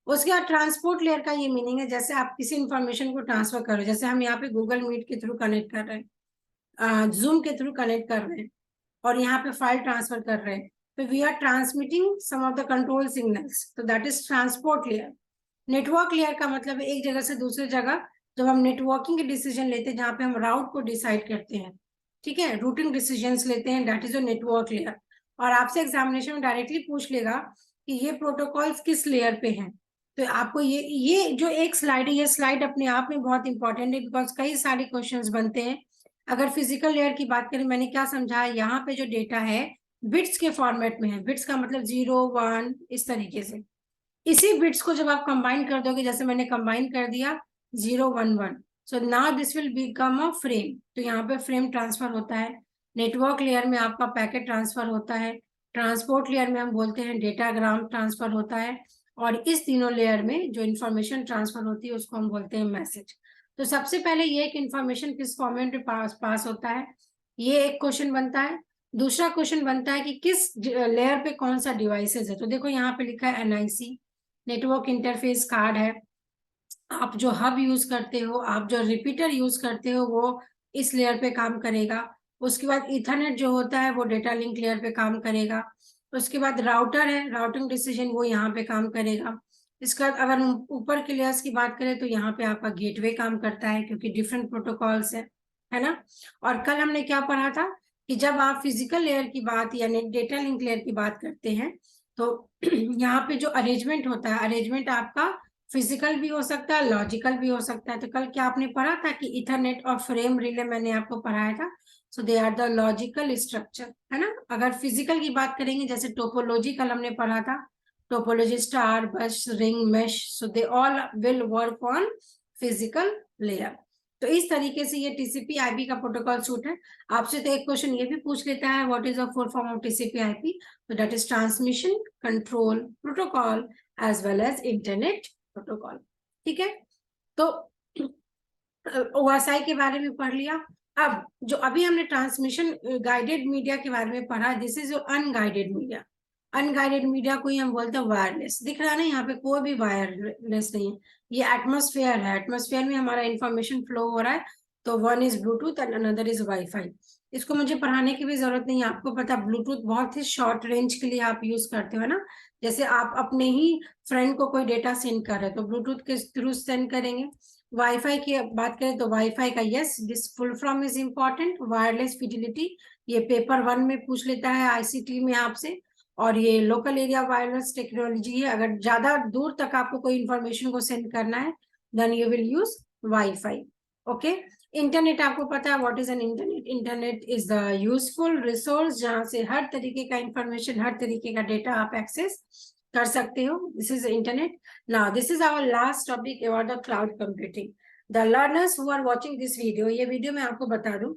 उसके बाद ट्रांसपोर्ट लेयर का ये मीनिंग है, जैसे आप किसी इंफॉर्मेशन को ट्रांसफर कर रहे हो, जैसे हम यहाँ पे गूगल मीट के थ्रू कनेक्ट कर रहे हैं, जूम के थ्रू कनेक्ट कर रहे हैं, और यहाँ पे फाइल ट्रांसफर कर रहे हैं, तो we are transmitting some of the control signals, तो that is transport layer. Network layer का मतलब है एक जगह से दूसरी जगह जब हम नेटवर्किंग के डिसीजन लेते हैं, जहाँ पे हम राउट को डिसाइड करते हैं, ठीक है, रूटिंग डिसीजंस लेते हैं, that is a network layer. और आपसे एग्जामिनेशन में डायरेक्टली पूछ लेगा कि ये प्रोटोकॉल्स किस लेयर पे हैं। तो आपको ये जो एक स्लाइड है, ये स्लाइड अपने आप में बहुत इंपॉर्टेंट है, बिकॉज कई सारे क्वेश्चंस बनते हैं। अगर फिजिकल लेयर की बात करें, मैंने क्या समझाया, यहाँ पे जो डेटा है बिट्स के फॉर्मेट में है। बिट्स का मतलब 0 1 इस तरीके से। इसी बिट्स को जब आप कंबाइन कर दोगे, जैसे मैंने कंबाइन कर दिया 0 1 1, so now this will become a frame. तो यहाँ पे फ्रेम ट्रांसफर होता है। नेटवर्क लेयर में आपका पैकेट ट्रांसफर होता है, ट्रांसपोर्ट लेयर में हम बोलते हैं डेटाग्राम ट्रांसफर होता है, और इस तीनों लेयर में जो इन्फॉर्मेशन ट्रांसफर होती है उसको हम बोलते हैं मैसेज। तो सबसे पहले ये एक इन्फॉर्मेशन किस फॉर्मेट में पास होता है, ये एक क्वेश्चन बनता है। दूसरा क्वेश्चन बनता है कि किस लेयर पे कौन सा डिवाइसेस है। तो देखो यहाँ पे लिखा है एनआईसी, नेटवर्क इंटरफेस कार्ड है। आप जो हब यूज करते हो, आप जो रिपीटर यूज करते हो, वो इस लेयर पे काम करेगा। उसके बाद इथरनेट जो होता है वो डेटा लिंक लेयर पे काम करेगा। उसके बाद राउटर है, राउटिंग डिसीजन वो यहाँ पे काम करेगा। इसके बाद अगर हम ऊपर के लेयर्स की बात करें तो यहाँ पे आपका गेटवे काम करता है, क्योंकि डिफरेंट प्रोटोकॉल्स है ना। और कल हमने क्या पढ़ा था कि जब आप फिजिकल लेयर की बात यानी डेटा लिंक लेयर की बात करते हैं तो यहाँ पे जो अरेंजमेंट होता है, अरेंजमेंट आपका फिजिकल भी हो सकता है, लॉजिकल भी हो सकता है। तो कल क्या आपने पढ़ा था कि इथरनेट और फ्रेम रिले मैंने आपको पढ़ाया था। So they are the logical structure, है ना। अगर फिजिकल की बात करेंगे, जैसे टोपोलॉजी कल हमने पढ़ा था, टोपोलॉजी स्टार, बस, ring, mesh, so they all will work on physical layer. तो इस तरीके से ये टीसीपी आईपी का प्रोटोकॉल सूट है। आपसे तो एक क्वेश्चन ये भी पूछ लेता है, what is the full form of TCP IP. तो that is transmission control protocol as well as internet protocol. ठीक है, तो ओएसआई के बारे में पढ़ लिया। अब जो अभी हमने ट्रांसमिशन गाइडेड मीडिया के बारे में पढ़ा, this is unguided media. Unguided media को ही हम बोलते हैं वायरलेस। दिख रहा है ना, यहाँ पे कोई भी वायरलेस नहीं है, ये एटमोस्फेयर है। एटमोस्फेयर में हमारा इंफॉर्मेशन फ्लो हो रहा है। तो one is Bluetooth and another is wifi. इसको मुझे पढ़ाने की भी जरूरत नहीं है, आपको पता ब्लूटूथ बहुत ही शॉर्ट रेंज के लिए आप यूज करते हो ना। जैसे आप अपने ही फ्रेंड को कोई डेटा सेंड कर रहे हो तो ब्लूटूथ के थ्रू सेंड करेंगे। वाईफाई की बात करें तो वाईफाई का yes, this full form is important, wireless fidelity. ये पेपर 1 में पूछ लेता है आईसीटी में आपसे। और ये लोकल एरिया वायरलेस टेक्नोलॉजी है। अगर ज्यादा दूर तक आपको कोई इंफॉर्मेशन को सेंड करना है then you will use WiFi. Okay, internet आपको पता है what is an internet. Internet is the useful resource जहां से हर तरीके का इंफॉर्मेशन, हर तरीके का डेटा आप एक्सेस कर सकते हो। This is internet. Now this is our last topic about the cloud computing. The learners who are watching this video, ये वीडियो मैं आपको बता दूं,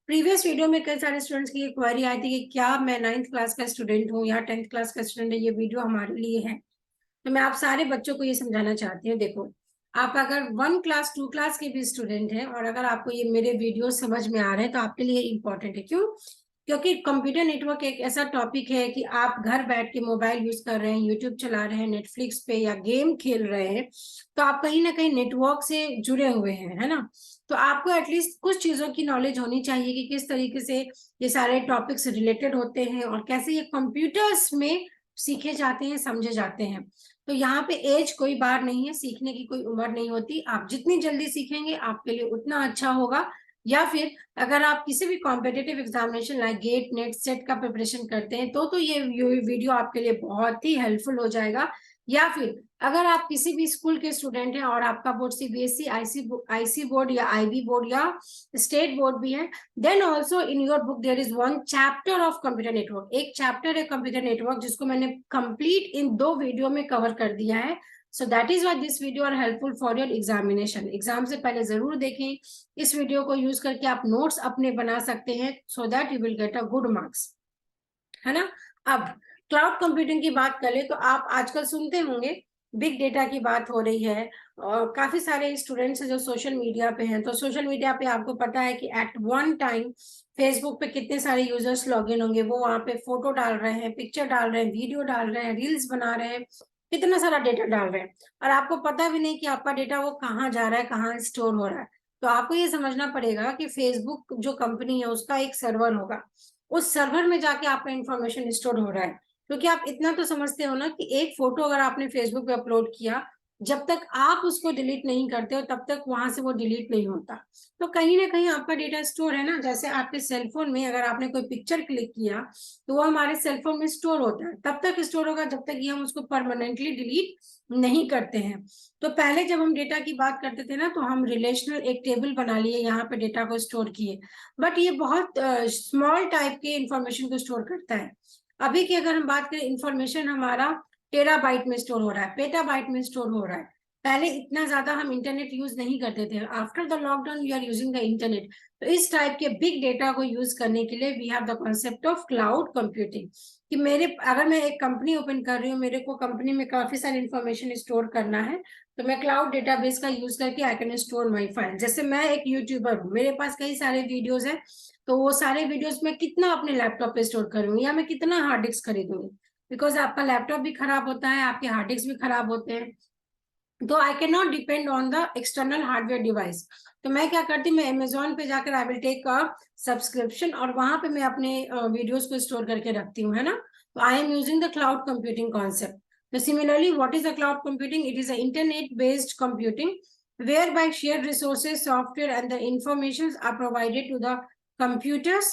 प्रीवियस वीडियो में कई सारे स्टूडेंट्स की क्वेरी आई थी कि क्या मैं 9th क्लास का स्टूडेंट हूँ या 10th क्लास का स्टूडेंट है, ये वीडियो हमारे लिए है। तो मैं आप सारे बच्चों को ये समझाना चाहती हूँ, देखो आप अगर 1 क्लास 2 क्लास के भी स्टूडेंट हैं और अगर आपको ये मेरे वीडियो समझ में आ रहे हैं तो आपके लिए इम्पोर्टेंट है। क्यों? क्योंकि कंप्यूटर नेटवर्क एक ऐसा टॉपिक है कि आप घर बैठ के मोबाइल यूज कर रहे हैं, यूट्यूब चला रहे हैं, नेटफ्लिक्स पे या गेम खेल रहे हैं, तो आप कहीं ना कहीं नेटवर्क से जुड़े हुए हैं, है ना। तो आपको एटलीस्ट कुछ चीजों की नॉलेज होनी चाहिए कि किस तरीके से ये सारे टॉपिक्स रिलेटेड होते हैं और कैसे ये कंप्यूटर्स में सीखे जाते हैं, समझे जाते हैं। तो यहाँ पे एज कोई बार नहीं है, सीखने की कोई उम्र नहीं होती। आप जितनी जल्दी सीखेंगे आपके लिए उतना अच्छा होगा। या फिर अगर आप किसी भी competitive examination like get, net, set का प्रिपरेशन करते हैं तो ये वीडियो आपके लिए बहुत ही हेल्पफुल हो जाएगा। या फिर अगर आप किसी भी स्कूल के स्टूडेंट हैं और आपका बोर्ड सीबीएसई, आईसी बोर्ड या आईबी बोर्ड या स्टेट बोर्ड भी है, then also in your book there is 1 chapter of computer network. एक चैप्टर है कंप्यूटर नेटवर्क जिसको मैंने कंप्लीट इन 2 वीडियो में कवर कर दिया है। So that is why this video are helpful for your examination. Exam से पहले जरूर देखें, इस वीडियो को यूज करके आप नोट्स अपने बना सकते हैं so that you will get a good marks, है ना। अब क्लाउड कंप्यूटिंग की बात करें तो आप आजकल सुनते होंगे बिग डेटा की बात हो रही है और काफी सारे स्टूडेंट्स जो सोशल मीडिया पे हैं। तो सोशल मीडिया पे आपको पता है कि एट वन टाइम फेसबुक पे कितने सारे यूजर्स लॉग इन होंगे, वो वहां पे फोटो डाल रहे हैं, पिक्चर डाल रहे हैं, वीडियो डाल रहे हैं, रील्स बना रहे हैं, कितना सारा डेटा डाल रहे हैं और आपको पता भी नहीं कि आपका डेटा वो कहाँ जा रहा है, कहाँ स्टोर हो रहा है। तो आपको ये समझना पड़ेगा कि फेसबुक जो कंपनी है उसका एक सर्वर होगा, उस सर्वर में जाके आपका इंफॉर्मेशन स्टोर हो रहा है। क्योंकि आप इतना तो समझते हो ना कि एक फोटो अगर आपने फेसबुक पे अपलोड किया, जब तक आप उसको डिलीट नहीं करते हो तब तक वहां से वो डिलीट नहीं होता। तो कहीं ना कहीं आपका डेटा स्टोर है ना। जैसे आपके सेलफोन में अगर आपने कोई पिक्चर क्लिक किया तो वो हमारे सेलफोन में स्टोर होता है, तब तक स्टोर होगा जब तक कि हम उसको परमानेंटली डिलीट नहीं करते हैं। तो पहले जब हम डेटा की बात करते थे ना तो हम रिलेशनल एक टेबल बना लिए, यहाँ पे डेटा को स्टोर किए, बट ये बहुत स्मॉल टाइप के इंफॉर्मेशन को स्टोर करता है। अभी की अगर हम बात करें, इंफॉर्मेशन हमारा टेराबाइट में स्टोर हो रहा है, पेटाबाइट में स्टोर हो रहा है। पहले इतना ज्यादा हम इंटरनेट यूज नहीं करते थे, after the lockdown we are using the internet. तो इस टाइप के बिग डेटा को यूज करने के लिए we have the concept of cloud computing, कि मेरे अगर मैं एक कंपनी ओपन कर रही हूँ, मेरे को कंपनी में काफी सारी इंफॉर्मेशन स्टोर करना है, तो मैं क्लाउड डेटाबेस का यूज करके I can store my file. जैसे मैं एक यूट्यूबर हूँ, मेरे पास कई सारे वीडियोज हैं, तो वो सारे वीडियोज में कितना अपने लैपटॉप पे स्टोर करूंगी या मैं कितना हार्ड डिस्क खरीदूंगी, बिकॉज आपका लैपटॉप भी खराब होता है, आपके हार्ड डिस्क भी खराब होते हैं, तो I can not depend on the external hardware device. तो मैं क्या करती हूँ, मैं अमेजोन पे जाकर I will take a subscription और वहां पे मैं अपने वीडियोस को स्टोर करके रखती हूँ, है ना। तो I am using the cloud computing concept. तो similarly what is the cloud computing? It is a internet based computing whereby shared resources, software and the informations are provided to the computers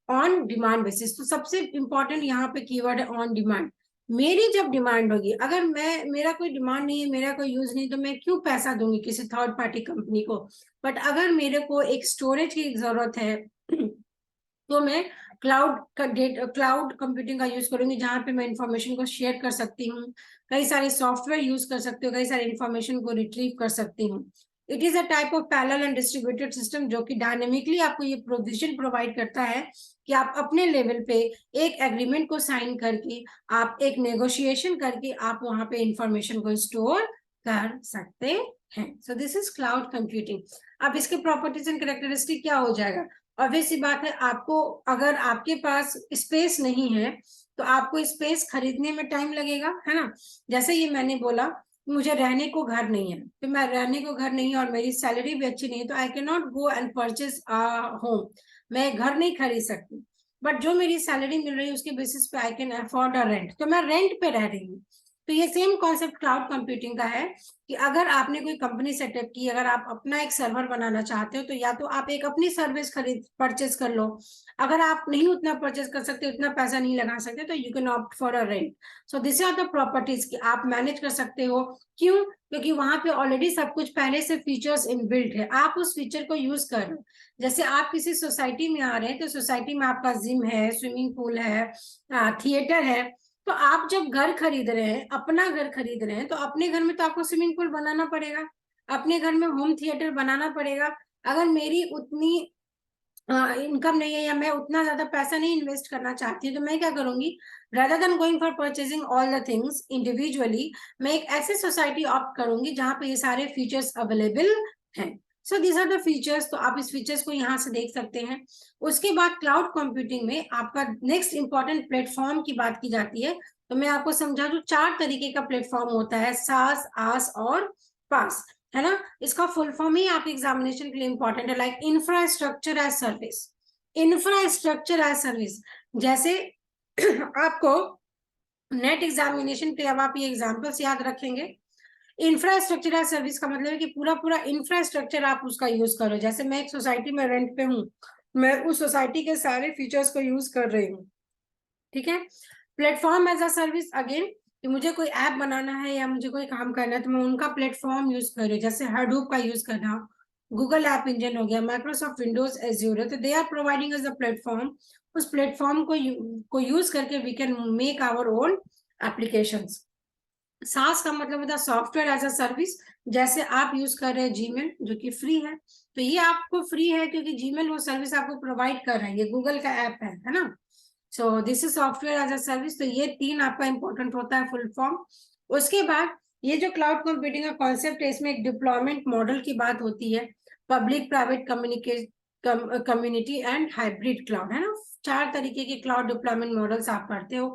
on demand basis। तो सबसे important यहाँ पे keyword है on demand. मेरी जब demand होगी, अगर मेरा कोई डिमांड नहीं है, मेरा कोई यूज नहीं, तो मैं क्यों पैसा दूंगी किसी थर्ड पार्टी कंपनी को। बट अगर मेरे को एक स्टोरेज की जरूरत है तो मैं क्लाउड कंप्यूटिंग का यूज करूंगी, जहां पे मैं इंफॉर्मेशन को शेयर कर सकती हूँ, कई सारे सॉफ्टवेयर यूज कर सकती हूँ, कई सारे इंफॉर्मेशन को रिट्रीव कर सकती हूँ। It is a type of parallel and distributed system, जो कि डायनेमिकली आपको ये प्रोविजन प्रोवाइड करता है कि आप अपने लेवल पे एक एग्रीमेंट को साइन करके, आप एक नेगोशिएशन करके आप वहां पे इंफॉर्मेशन को स्टोर कर सकते हैं। सो दिस इज क्लाउड कंप्यूटिंग। अब इसके प्रॉपर्टीज एंड कैरेक्टरिस्टिक क्या हो जाएगा? ऑब्वियस सी बात है, आपको अगर आपके पास स्पेस नहीं है तो आपको स्पेस खरीदने में टाइम लगेगा, है ना। जैसे ये मैंने बोला, मुझे रहने को घर नहीं है, तो मैं रहने को घर नहीं है और मेरी सैलरी भी अच्छी नहीं है, तो I can not go and purchase home. मैं घर नहीं खरीद सकती, बट जो मेरी सैलरी मिल रही है उसके बेसिस पे I can afford a rent, तो मैं रेंट पे रह रही हूँ। तो ये सेम कॉन्सेप्ट क्लाउड कंप्यूटिंग का है कि अगर आपने कोई कंपनी सेटअप की, अगर आप अपना एक सर्वर बनाना चाहते हो, तो या तो आप एक अपनी सर्विस खरीद परचेज कर लो। अगर आप नहीं उतना परचेज कर सकते, उतना पैसा नहीं लगा सकते, तो you can opt for a rent. So this are the properties कि आप मैनेज कर सकते हो। क्यों? क्योंकि वहां पे ऑलरेडी सब कुछ पहले से फीचर्स इनबिल्ट है, आप उस फीचर को यूज कर रहे हो। जैसे आप किसी सोसाइटी में आ रहे हैं, तो सोसाइटी में आपका जिम है, स्विमिंग पूल है, थिएटर है, तो आप जब घर खरीद रहे हैं, अपना घर खरीद रहे हैं, तो अपने घर में तो आपको स्विमिंग पूल बनाना पड़ेगा, अपने घर में होम थिएटर बनाना पड़ेगा। अगर मेरी उतनी इनकम नहीं है या मैं उतना ज्यादा पैसा नहीं इन्वेस्ट करना चाहती हूँ, तो मैं क्या करूंगी, rather than going for purchasing all the things individually, मैं एक ऐसे सोसाइटी ऑप्ट करूंगी जहां पे ये सारे फीचर्स अवेलेबल हैं। So these are the features. तो आप इस फीचर्स को यहाँ से देख सकते हैं। उसके बाद क्लाउड कंप्यूटिंग में आपका नेक्स्ट इंपॉर्टेंट प्लेटफॉर्म की बात की जाती है। तो मैं आपको समझा दूं, 4 तरीके का प्लेटफॉर्म होता है, सास, आस और पास, है ना। इसका फुल फॉर्म ही आपके एग्जामिनेशन के लिए इंपॉर्टेंट है, like infrastructure as service. Infrastructure as service, जैसे आपको नेट एग्जामिनेशन के लिए अब आप ये एग्जाम्पल्स याद रखेंगे। इंफ्रास्ट्रक्चर एज सर्विस का मतलब है कि पूरा पूरा इंफ्रास्ट्रक्चर आप उसका यूज करो। जैसे मैं एक सोसाइटी में रेंट पे हूँ, मैं उस सोसाइटी के सारे फीचर्स को यूज कर रही हूँ, ठीक है। Platform as a service, again कि मुझे कोई ऐप बनाना है या मुझे कोई काम करना है, तो मैं उनका प्लेटफॉर्म यूज कर रही हूँ। जैसे हडूप का यूज करना, गूगल ऐप इंजन हो गया, माइक्रोसॉफ्ट विंडोज एज्योर है, तो they are providing as a platform. उस प्लेटफॉर्म को यूज करके we can make our own applications. SaaS का मतलब होता है सॉफ्टवेयर एज अ सर्विस। जैसे आप यूज कर रहे हैं जीमेल, जो कि फ्री है, तो ये आपको फ्री है क्योंकि जीमेल वो सर्विस आपको प्रोवाइड कर रहा है, ये गूगल का ऐप है ना। So this is software as a service. तो ये 3 आपका इंपॉर्टेंट होता है फुल फॉर्म। उसके बाद ये जो क्लाउड कंप्यूटिंग का कॉन्सेप्ट है, इसमें एक डिप्लॉयमेंट मॉडल की बात होती है, public private community and hybrid cloud, है ना। 4 तरीके के क्लाउड डिप्लॉयमेंट मॉडल्स आप पढ़ते हो।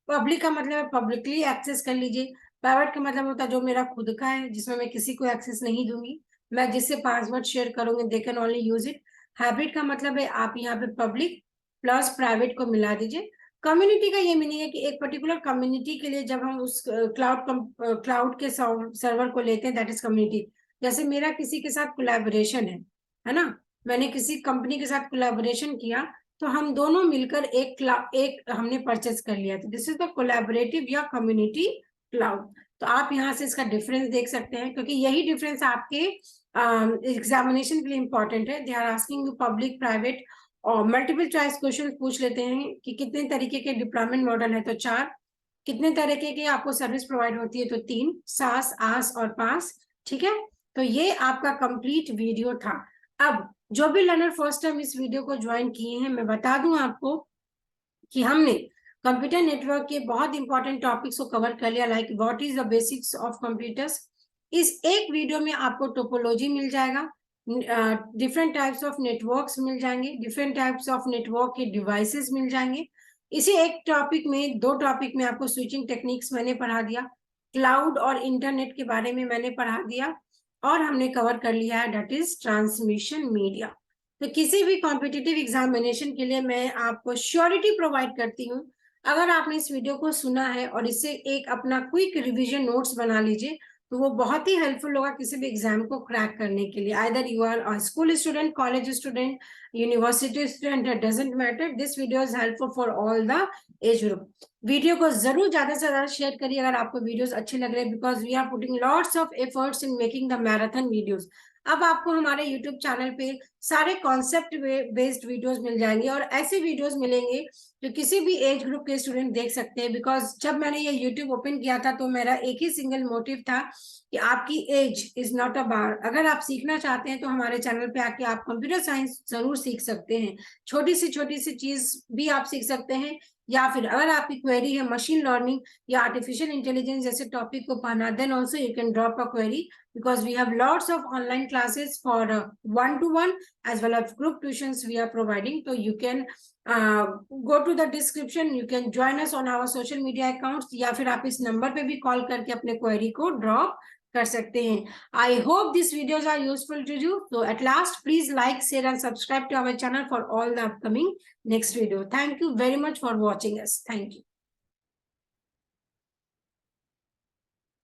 पब्लिक का मतलब है पब्लिकली एक्सेस कर लीजिए, प्राइवेट का मतलब होता है जो मेरा खुद का है, जिसमें मैं किसी को एक्सेस नहीं दूंगी, मैं जिससे पासवर्ड शेयर करूंगी they can only use it. Hybrid का मतलब है आप यहाँ पे पब्लिक प्लस प्राइवेट को मिला दीजिए। कम्युनिटी का ये मीनिंग है कि एक पर्टिकुलर कम्युनिटी के लिए जब हम उस क्लाउड के सर्वर को लेते हैं, दैट इज कम्युनिटी। जैसे मेरा किसी के साथ कोलैबोरेशन है ना, मैंने किसी कंपनी के साथ कोलैबोरेशन किया, तो हम दोनों मिलकर एक हमने परचेज कर लिया, तो दिस इज द कोलैबोरेटिव या कम्युनिटी क्लाउड। तो आप यहाँ से इसका डिफरेंस देख सकते हैं, क्योंकि यही डिफरेंस आपके एग्जामिनेशन के लिए इंपॉर्टेंट है। They are asking you public private और मल्टीपल चॉइस क्वेश्चन पूछ लेते हैं कि कितने तरीके के डिप्लॉयमेंट मॉडल है, तो 4। कितने तरीके की आपको सर्विस प्रोवाइड होती है? तो 3, सास, आस और पास। ठीक है, तो ये आपका कंप्लीट वीडियो था। अब जो भी लर्नर फर्स्ट टाइम इस वीडियो को ज्वाइन किए हैं, मैं बता दूं आपको कि हमने कंप्यूटर नेटवर्क के बहुत इंपॉर्टेंट टॉपिक्स को कवर कर लिया, like what is the basics of computers. इस एक वीडियो में आपको टोपोलॉजी मिल जाएगा, डिफरेंट टाइप्स ऑफ नेटवर्क्स मिल जाएंगे, डिफरेंट टाइप्स ऑफ नेटवर्क के डिवाइसेस मिल जाएंगे। इसी एक टॉपिक में, 2 टॉपिक में आपको स्विचिंग टेक्निक्स मैंने पढ़ा दिया, क्लाउड और इंटरनेट के बारे में मैंने पढ़ा दिया, और हमने कवर कर लिया है दैट इज ट्रांसमिशन मीडिया। तो किसी भी कॉम्पिटिटिव एग्जामिनेशन के लिए मैं आपको श्योरिटी प्रोवाइड करती हूँ, अगर आपने इस वीडियो को सुना है और इससे एक अपना क्विक रिवीजन नोट्स बना लीजिए, तो वो बहुत ही हेल्पफुल होगा किसी भी एग्जाम को क्रैक करने के लिए। Either you are school student, college student, university student, it doesn't matter, this video is helpful for all the age group. Video को जरूर ज्यादा से ज्यादा शेयर करिए अगर आपको वीडियोस अच्छे लग रहे हैं, because we are putting lots of efforts in making the marathon videos. अब आपको हमारे YouTube चैनल पे सारे कॉन्सेप्ट बेस्ड वीडियोस मिल जाएंगे, और ऐसे वीडियोस मिलेंगे जो किसी भी एज ग्रुप के स्टूडेंट देख सकते हैं। बिकॉज जब मैंने ये YouTube ओपन किया था तो मेरा एक ही सिंगल मोटिव था कि आपकी एज इज नॉट अ बार। अगर आप सीखना चाहते हैं तो हमारे चैनल पे आके आप कंप्यूटर साइंस जरूर सीख सकते हैं, छोटी सी चीज भी आप सीख सकते हैं। या फिर अगर आपकी क्वेरी है मशीन लर्निंग या आर्टिफिशियल इंटेलिजेंस जैसे टॉपिक को पढ़ना, then also you can drop a query, because we have lots of online classes for one-to-one as well as group tuitions we are providing. So you can go to the description, you can join us on our social media accounts, या फिर आप इस number पे भी call करके अपने query को drop कर सकते हैं। I hope these videos are useful to you. So at last, please like, share and subscribe to our channel for all the upcoming next video. Thank you very much for watching us. Thank you.